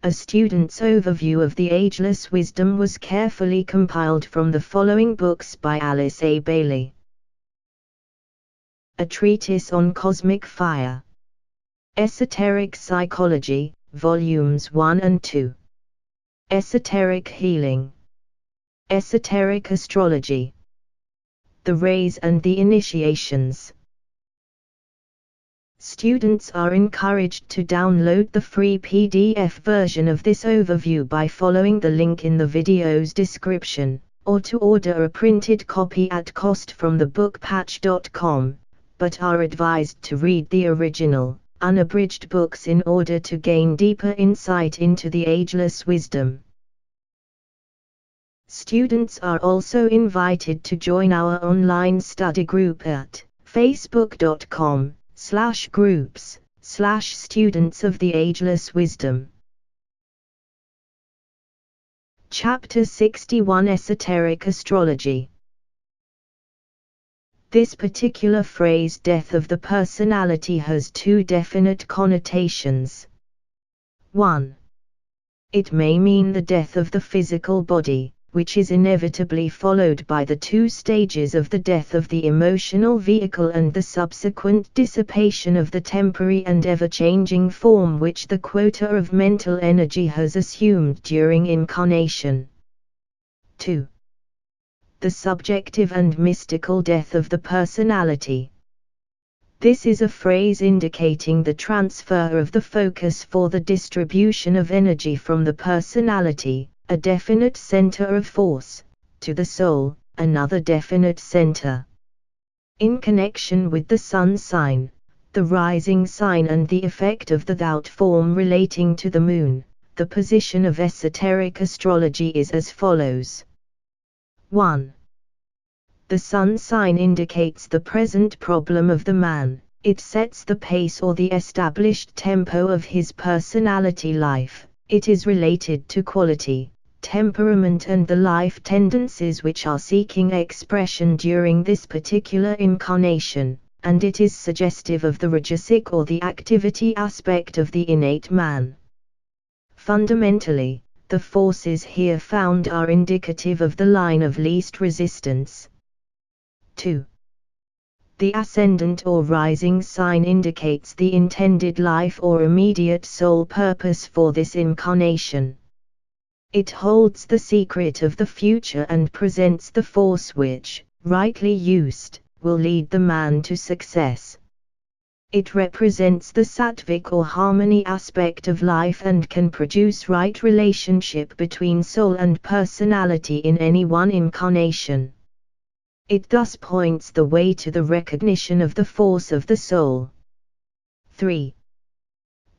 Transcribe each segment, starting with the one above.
A student's overview of the Ageless wisdom was carefully compiled from the following books by Alice A. Bailey. A Treatise on Cosmic Fire. Esoteric Psychology, Volumes 1 and 2. Esoteric Healing. Esoteric Astrology. The Rays and the Initiations. Students are encouraged to download the free PDF version of this overview by following the link in the video's description, or to order a printed copy at cost from thebookpatch.com, but are advised to read the original, unabridged books in order to gain deeper insight into the ageless wisdom. Students are also invited to join our online study group at facebook.com/groups/students of the Ageless Wisdom. Chapter 61 Esoteric Astrology. This particular phrase, death of the personality, has two definite connotations. 1. It may mean the death of the physical body, which is inevitably followed by the two stages of the death of the emotional vehicle and the subsequent dissipation of the temporary and ever-changing form which the quota of mental energy has assumed during incarnation. 2. The subjective and mystical death of the personality. This is a phrase indicating the transfer of the focus for the distribution of energy from the personality, a definite center of force, to the soul, another definite center. In connection with the sun sign, the rising sign and the effect of the thou form relating to the moon, the position of esoteric astrology is as follows. 1. The sun sign indicates the present problem of the man. It sets the pace or the established tempo of his personality life. It is related to quality, temperament and the life tendencies which are seeking expression during this particular incarnation, and it is suggestive of the rajasic or the activity aspect of the innate man. Fundamentally, the forces here found are indicative of the line of least resistance. 2. The ascendant or rising sign indicates the intended life or immediate soul purpose for this incarnation. It holds the secret of the future and presents the force which, rightly used, will lead the man to success. It represents the sattvic or harmony aspect of life and can produce right relationship between soul and personality in any one incarnation. It thus points the way to the recognition of the force of the soul. 3.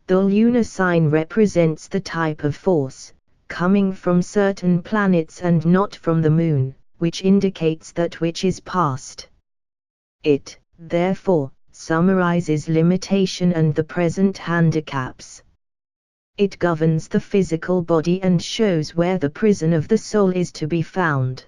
The lunar sign represents the type of force, coming from certain planets and not from the moon, which indicates that which is past. It, therefore, summarizes limitation and the present handicaps. It governs the physical body and shows where the prison of the soul is to be found.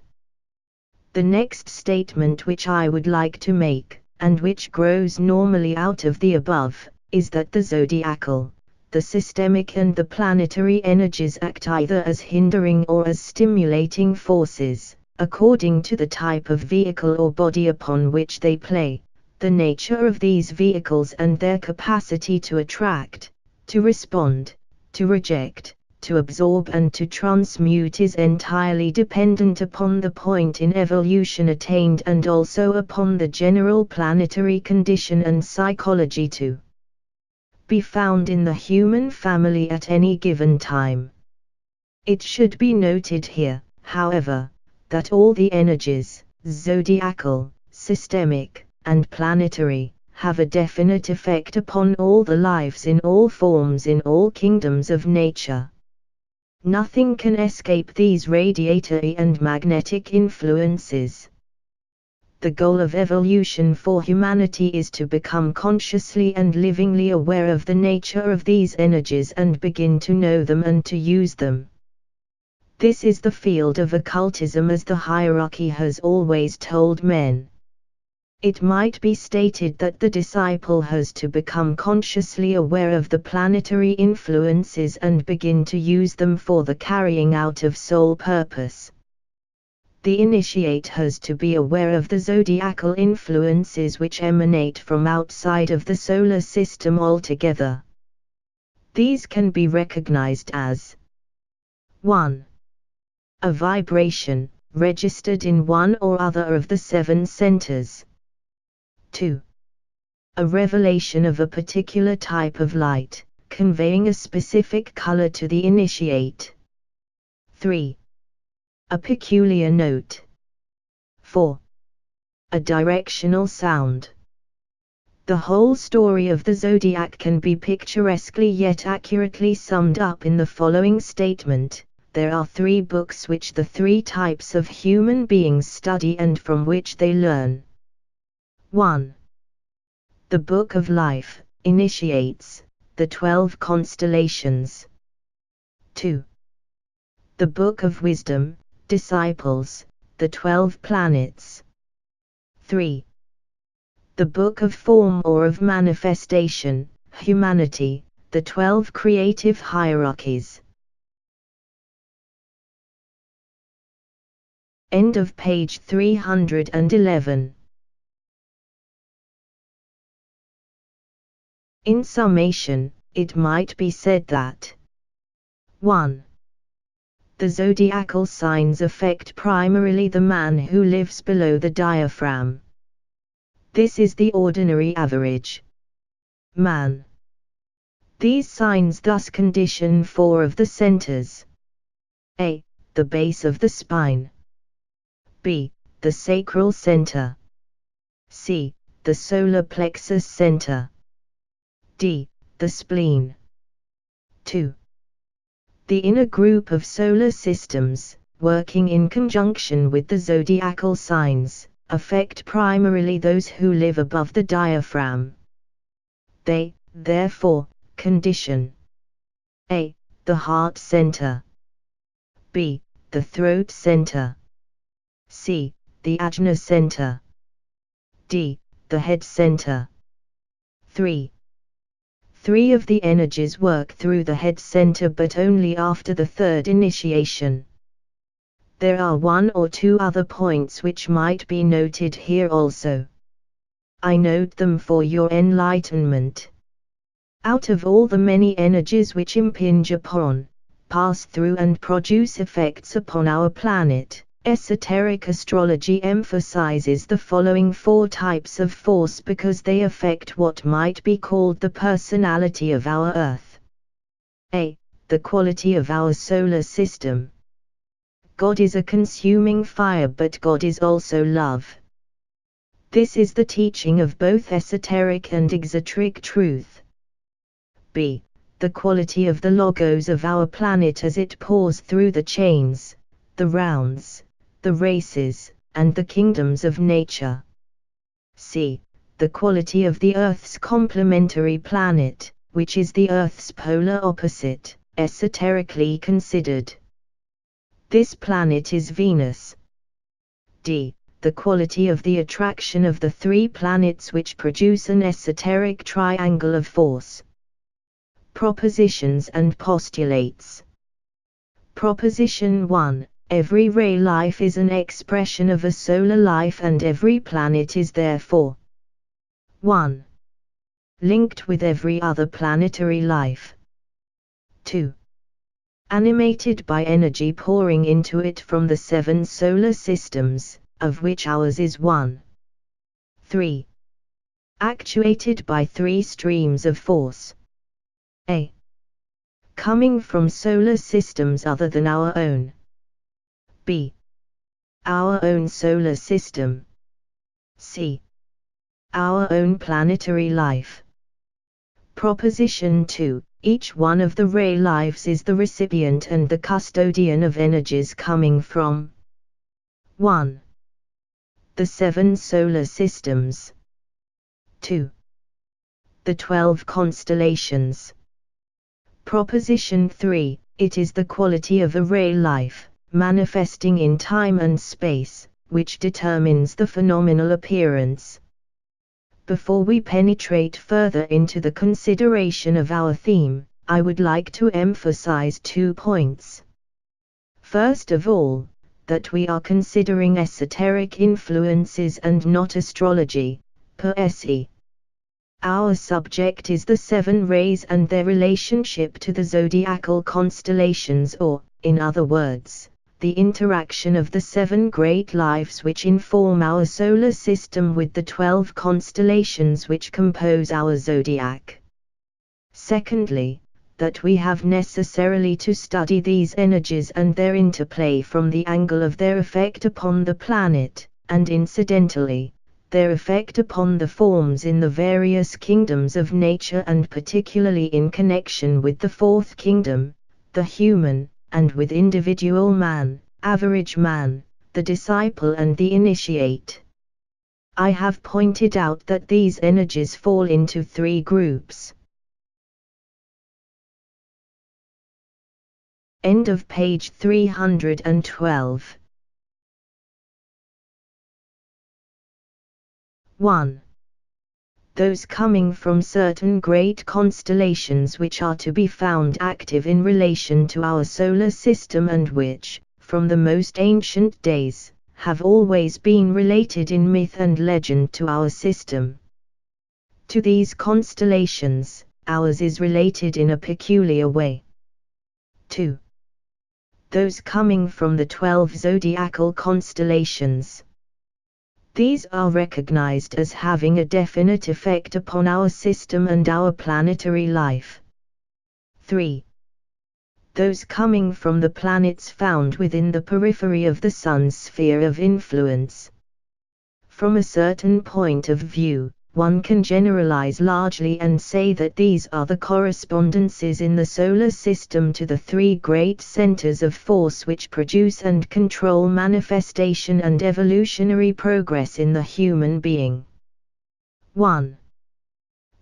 The next statement which I would like to make, and which grows normally out of the above, is that the zodiacal, the systemic and the planetary energies act either as hindering or as stimulating forces, according to the type of vehicle or body upon which they play. The nature of these vehicles and their capacity to attract, to respond, to reject, to absorb and to transmute is entirely dependent upon the point in evolution attained and also upon the general planetary condition and psychology to be found in the human family at any given time. It should be noted here, however, that all the energies, zodiacal, systemic, and planetary, have a definite effect upon all the lives in all forms in all kingdoms of nature. Nothing can escape these radiatory and magnetic influences. The goal of evolution for humanity is to become consciously and livingly aware of the nature of these energies and begin to know them and to use them. This is the field of occultism as the hierarchy has always told men. It might be stated that the disciple has to become consciously aware of the planetary influences and begin to use them for the carrying out of soul purpose. The initiate has to be aware of the zodiacal influences which emanate from outside of the solar system altogether. These can be recognized as 1. A vibration, registered in one or other of the 7 centers. 2. A revelation of a particular type of light, conveying a specific color to the initiate. 3. A peculiar note. 4. A directional sound. The whole story of the zodiac can be picturesquely yet accurately summed up in the following statement: there are 3 books which the 3 types of human beings study and from which they learn. 1. The Book of Life, initiates, the 12 constellations. 2. The Book of Wisdom, disciples, the 12 planets. 3. The Book of Form or of Manifestation, humanity, the 12 creative hierarchies. End of page 311. In summation, it might be said that 1. The zodiacal signs affect primarily the man who lives below the diaphragm. This is the ordinary average man. These signs thus condition 4 of the centers: A. The base of the spine. B. The sacral center. C. The solar plexus center. D. The spleen. 2. The inner group of solar systems, working in conjunction with the zodiacal signs, affect primarily those who live above the diaphragm. They, therefore, condition: A. The heart center. B. The throat center. C. The ajna center. D. The head center. 3. 3 of the energies work through the head center but only after the 3rd initiation. There are 1 or 2 other points which might be noted here also. I note them for your enlightenment. Out of all the many energies which impinge upon, pass through and produce effects upon our planet, esoteric astrology emphasizes the following 4 types of force because they affect what might be called the personality of our Earth. A. The quality of our solar system. God is a consuming fire, but God is also love. This is the teaching of both esoteric and exoteric truth. B. The quality of the logos of our planet as it pours through the chains, the rounds, the races, and the kingdoms of nature. C. The quality of the Earth's complementary planet, which is the Earth's polar opposite, esoterically considered. This planet is Venus. D. The quality of the attraction of the 3 planets which produce an esoteric triangle of force. Propositions and postulates. Proposition 1. Every ray life is an expression of a solar life and every planet is therefore 1. Linked with every other planetary life. 2. Animated by energy pouring into it from the 7 solar systems, of which ours is one. 3. Actuated by 3 streams of force. A. Coming from solar systems other than our own. B. Our own solar system. C. Our own planetary life. Proposition 2. Each one of the ray lives is the recipient and the custodian of energies coming from 1. The 7 solar systems. 2. The 12 constellations. Proposition 3. It is the quality of a ray life, manifesting in time and space, which determines the phenomenal appearance, Before we penetrate further into the consideration of our theme, I would like to emphasize 2 points. First of all, that we are considering esoteric influences and not astrology, per se. Our subject is the 7 rays and their relationship to the zodiacal constellations, or, in other words, the interaction of the 7 great lives which inform our solar system with the 12 constellations which compose our zodiac. Secondly, that we have necessarily to study these energies and their interplay from the angle of their effect upon the planet, and incidentally, their effect upon the forms in the various kingdoms of nature, and particularly in connection with the 4th kingdom, the human, and with individual man, average man, the disciple and the initiate. I have pointed out that these energies fall into 3 groups. End of page 312. 1. Those coming from certain great constellations which are to be found active in relation to our solar system and which, from the most ancient days, have always been related in myth and legend to our system. To these constellations, ours is related in a peculiar way. 2. Those coming from the 12 zodiacal constellations. These are recognized as having a definite effect upon our system and our planetary life. 3. Those coming from the planets found within the periphery of the Sun's sphere of influence. From a certain point of view, one can generalize largely and say that these are the correspondences in the solar system to the 3 great centers of force which produce and control manifestation and evolutionary progress in the human being. 1.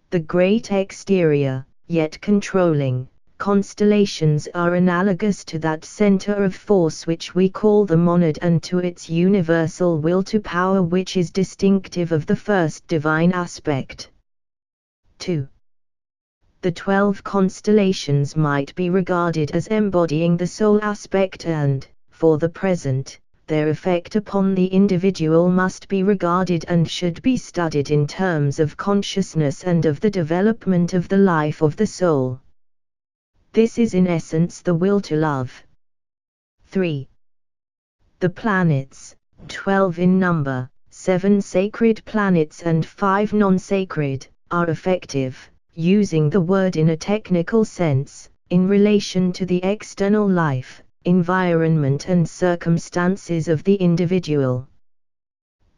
The great exterior, yet controlling, constellations are analogous to that center of force which we call the monad, and to its universal will to power which is distinctive of the first divine aspect. 2. The 12 constellations might be regarded as embodying the soul aspect and, for the present, their effect upon the individual must be regarded and should be studied in terms of consciousness and of the development of the life of the soul. This is in essence the will to love. 3. The planets, 12 in number, 7 sacred planets and 5 non-sacred, are effective, using the word in a technical sense, in relation to the external life, environment and circumstances of the individual.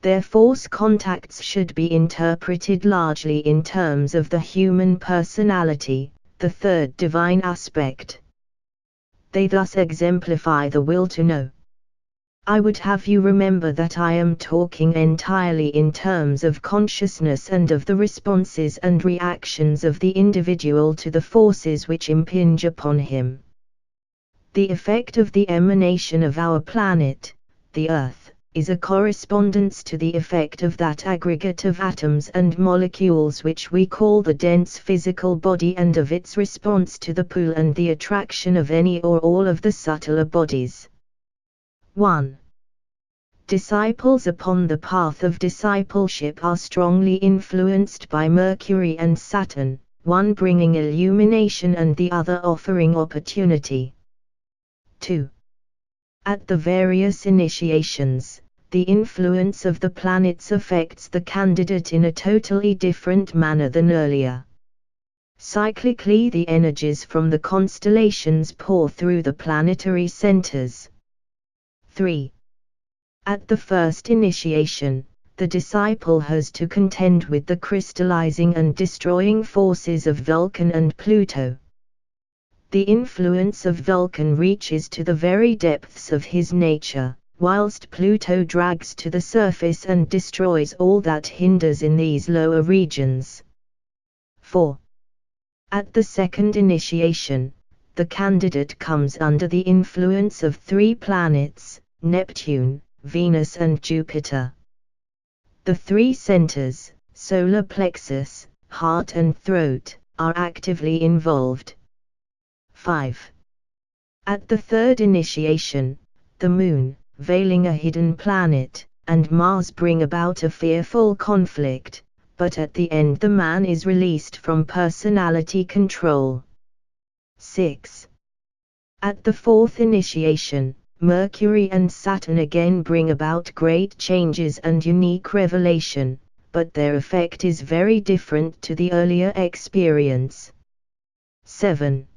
Their force contacts should be interpreted largely in terms of the human personality, the 3rd divine aspect. They thus exemplify the will to know. I would have you remember that I am talking entirely in terms of consciousness and of the responses and reactions of the individual to the forces which impinge upon him. The effect of the emanation of our planet, the Earth, is a correspondence to the effect of that aggregate of atoms and molecules which we call the dense physical body, and of its response to the pull and the attraction of any or all of the subtler bodies. 1. Disciples upon the path of discipleship are strongly influenced by Mercury and Saturn, one bringing illumination and the other offering opportunity. 2. At the various initiations, the influence of the planets affects the candidate in a totally different manner than earlier. Cyclically, the energies from the constellations pour through the planetary centers. 3. At the first initiation, the disciple has to contend with the crystallizing and destroying forces of Vulcan and Pluto. The influence of Vulcan reaches to the very depths of his nature, whilst Pluto drags to the surface and destroys all that hinders in these lower regions. 4. At the second initiation, the candidate comes under the influence of 3 planets, Neptune, Venus and Jupiter. The 3 centers, solar plexus, heart and throat, are actively involved. 5. At the third initiation, the Moon, veiling a hidden planet, and Mars bring about a fearful conflict, but at the end the man is released from personality control. 6. At the fourth initiation, Mercury and Saturn again bring about great changes and unique revelation, but their effect is very different to the earlier experience. 7.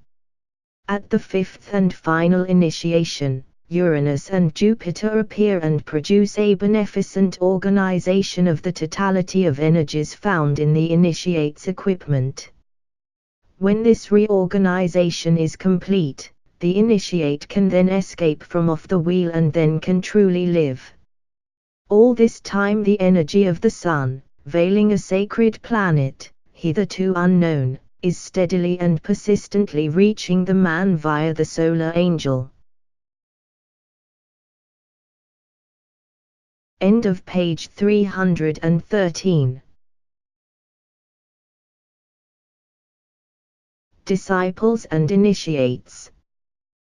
At the fifth and final initiation, Uranus and Jupiter appear and produce a beneficent organization of the totality of energies found in the initiate's equipment. When this reorganization is complete, the initiate can then escape from off the wheel and then can truly live. All this time the energy of the Sun, veiling a sacred planet, hitherto unknown, is steadily and persistently reaching the man via the solar angel. End of page 313. Disciples and initiates.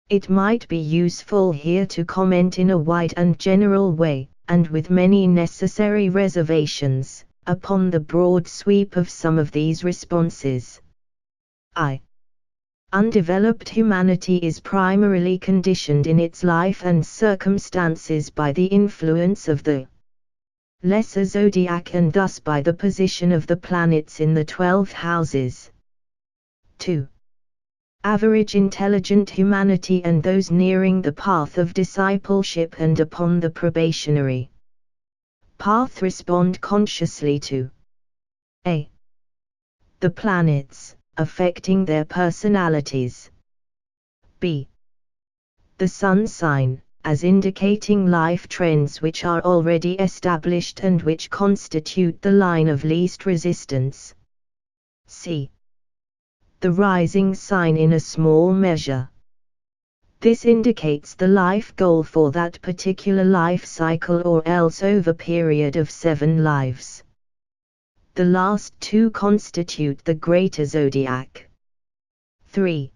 It might be useful here to comment in a wide and general way, and with many necessary reservations, upon the broad sweep of some of these responses. Undeveloped humanity is primarily conditioned in its life and circumstances by the influence of the lesser zodiac and thus by the position of the planets in the 12 houses. 2. Average intelligent humanity and those nearing the path of discipleship and upon the probationary path respond consciously to a. the planets, affecting their personalities. b. the sun sign, as indicating life trends which are already established and which constitute the line of least resistance. c. the rising sign in a small measure. This indicates the life goal for that particular life cycle or else over period of 7 lives. The last two constitute the greater zodiac. 3.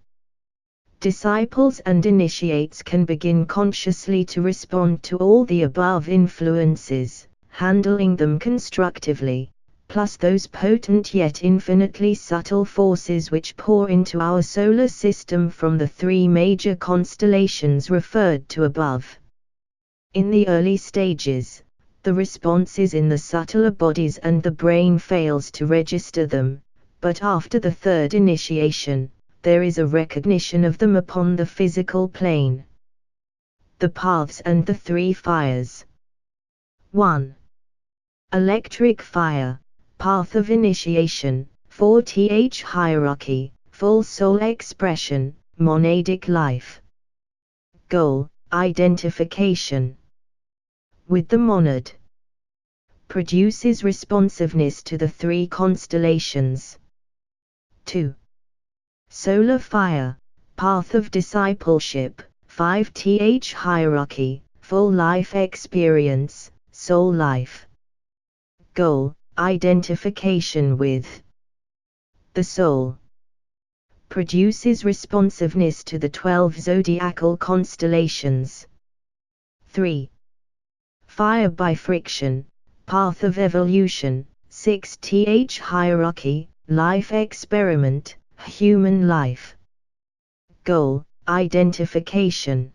Disciples and initiates can begin consciously to respond to all the above influences, handling them constructively, plus those potent yet infinitely subtle forces which pour into our solar system from the 3 major constellations referred to above. In the early stages, the response is in the subtler bodies and the brain fails to register them, but after the third initiation, there is a recognition of them upon the physical plane. The paths and the 3 fires. 1. Electric fire, path of initiation, 4th hierarchy, full soul expression, monadic life. Goal, identification with the monad. Produces responsiveness to the 3 constellations. 2. Solar fire, path of discipleship, 5th hierarchy, full life experience, soul life. Goal, identification with the soul. Produces responsiveness to the 12 zodiacal constellations. 3. Fire by friction, path of evolution, 6th hierarchy, life experiment, human life. Goal, identification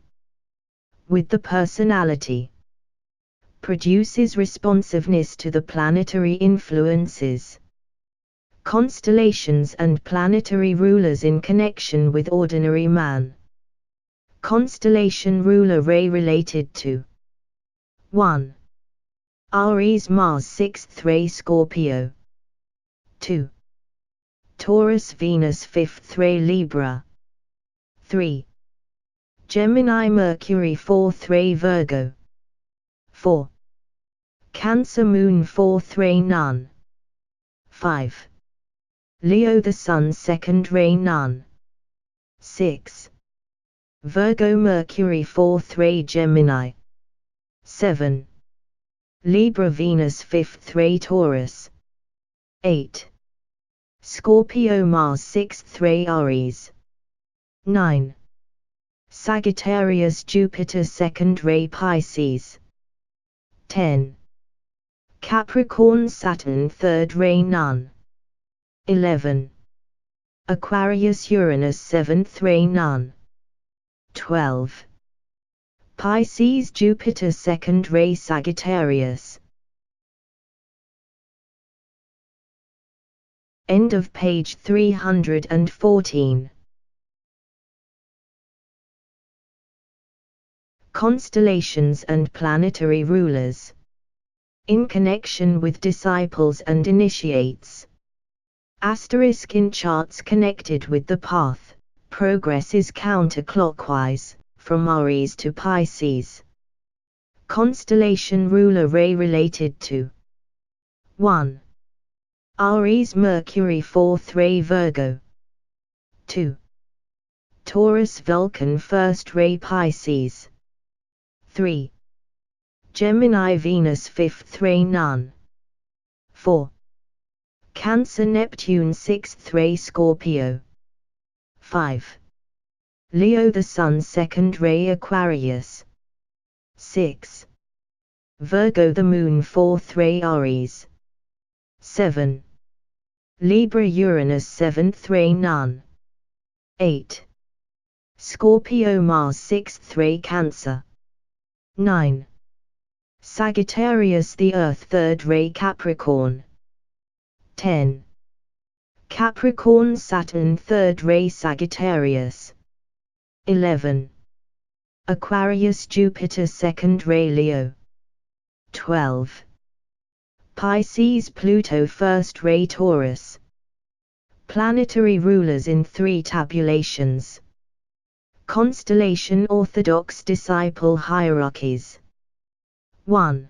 with the personality. Produces responsiveness to the planetary influences. Constellations and planetary rulers in connection with ordinary man. Constellation ruler ray related to 1. Aries Mars 6th ray Scorpio. 2. Taurus Venus 5th ray Libra. 3. Gemini Mercury 4th ray Virgo. 4. Cancer Moon 4th ray Nun. 5. Leo the Sun 2nd ray Nun. 6. Virgo Mercury 4th ray Gemini. 7. Libra Venus 5th ray Taurus. 8. Scorpio Mars 6th ray Aries. 9. Sagittarius Jupiter 2nd ray Pisces. 10. Capricorn Saturn 3rd ray Nun. 11. Aquarius Uranus 7th ray Nun. 12. Pisces Jupiter 2nd ray Sagittarius. End of page 314. Constellations and planetary rulers. In connection with disciples and initiates. Asterisk in charts connected with the path, progress is counterclockwise, from Aries to Pisces. Constellation ruler ray related to 1. Aries Mercury 4th ray Virgo. 2. Taurus Vulcan 1st ray Pisces. 3. Gemini Venus 5th ray Nun. 4. Cancer Neptune 6th ray Scorpio. 5. Leo the Sun 2nd ray Aquarius. 6. Virgo the Moon 4th ray Aries. 7. Libra Uranus 7th ray Nun. 8. Scorpio Mars 6th ray Cancer. 9. Sagittarius the Earth 3rd ray Capricorn. 10. Capricorn Saturn 3rd ray Sagittarius. 11. Aquarius Jupiter 2nd ray Leo. 12. Pisces Pluto 1st ray Taurus. Planetary rulers in 3 tabulations. Constellation Orthodox disciple hierarchies. 1.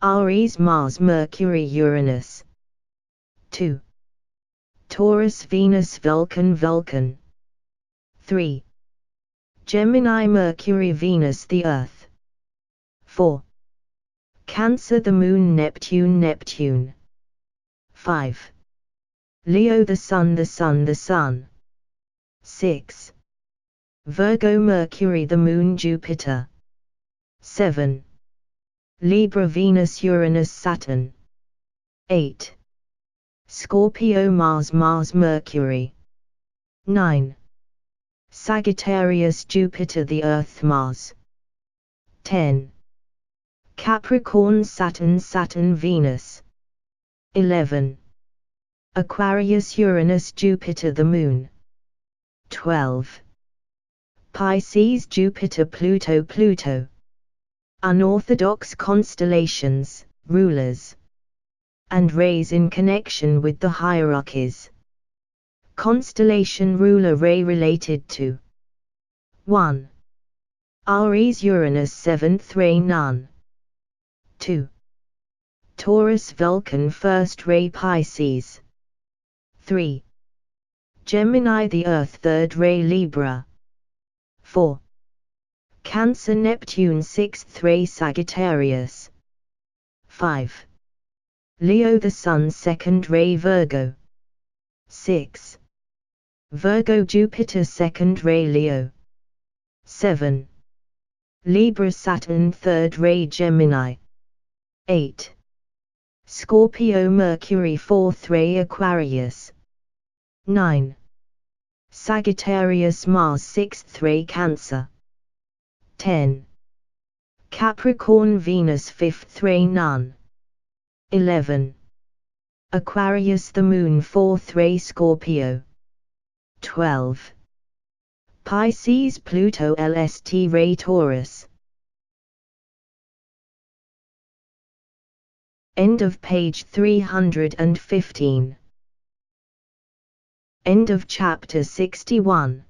Aries Mars Mercury Uranus. 2. Taurus Venus Vulcan Vulcan. 3. Gemini Mercury Venus the Earth. 4. Cancer the Moon Neptune Neptune. 5. Leo the Sun the Sun the Sun. 6. Virgo Mercury the Moon Jupiter. 7. Libra Venus Uranus Saturn. 8. Scorpio Mars Mars Mercury. 9. Sagittarius Jupiter the Earth Mars. 10. Capricorn Saturn Saturn Venus. 11. Aquarius Uranus Jupiter the Moon. 12. Pisces Jupiter Pluto Pluto. Unorthodox constellations, rulers, and rays in connection with the hierarchies. Constellation ruler ray related to 1. Aries Uranus 7th ray Nun. 2. Taurus Vulcan 1st ray Pisces. 3. Gemini the Earth 3rd ray Libra. 4. Cancer Neptune 6th ray Sagittarius. 5. Leo the Sun 2nd ray Virgo. 6. Virgo Jupiter 2nd ray Leo. 7. Libra Saturn 3rd ray Gemini. 8. Scorpio Mercury 4th ray Aquarius. 9. Sagittarius Mars 6th ray Cancer. 10. Capricorn Venus 5th ray Nun. 11. Aquarius the Moon 4th ray Scorpio. 12. Pisces Pluto LST ray Taurus. End of page 315. End of chapter 61.